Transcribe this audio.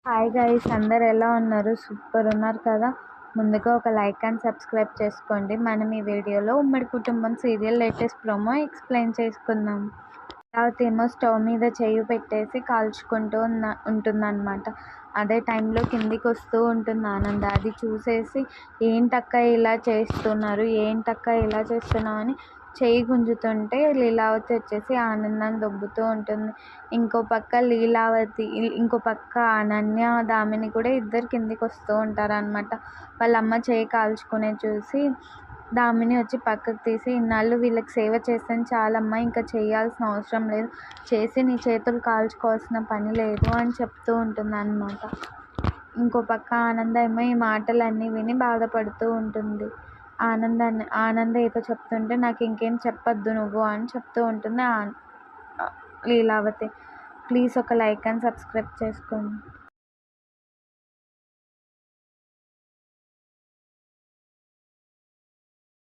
Hi guys, అందరు ఎలా ఉన్నారు? సూపర్ ఉన్నారు కదా. ముందుగా ఒక లైక్ అండ్ సబ్స్క్రైబ్ చేసుకోండి. మనం ఈ వీడియోలో ఉమ్మడి కుటుంబం సీరియల్ లేటెస్ట్ ప్రోమో ఎక్స్ప్లెయిన్ చేసుకుందాం. తర్వాత ఏమో స్టవ్ మీద చెయ్యి పెట్టేసి కాల్చుకుంటూ ఉంటుందన్నమాట. అదే టైంలో కిందికి వస్తూ ఉంటుంది ఆనంద. అది చూసేసి ఏంటక్క ఇలా చేస్తున్నావు అని చెయ్యి గుంజుతుంటే లీలావతి వచ్చేసి ఆనందాన్ని దొబ్బుతూ ఉంటుంది. ఇంకో పక్క అనన్య దామిని కూడా ఇద్దరు కిందికి వస్తూ ఉంటారనమాట. వాళ్ళ అమ్మ చెయ్యి కాల్చుకునేది చూసి దామిని వచ్చి పక్కకు తీసి, ఇన్నాళ్ళు వీళ్ళకి సేవ చేశాను చాలమ్మా, ఇంకా చేయాల్సిన అవసరం లేదు, చేసి నీ చేతులు కాల్చుకోవాల్సిన పని లేదు అని చెప్తూ ఉంటుంది అన్నమాట. ఇంకో పక్క ఆనంద ఏమో ఈ మాటలన్నీ విని బాధపడుతూ ఉంటుంది. ఆనంద ఏదో చెప్తుంటే నాకు ఇంకేం చెప్పొద్దు నువ్వు అని చెప్తూ ఉంటుంది లీలావతి. ప్లీజ్ ఒక లైక్ అండ్ సబ్స్క్రైబ్ చేసుకోండి.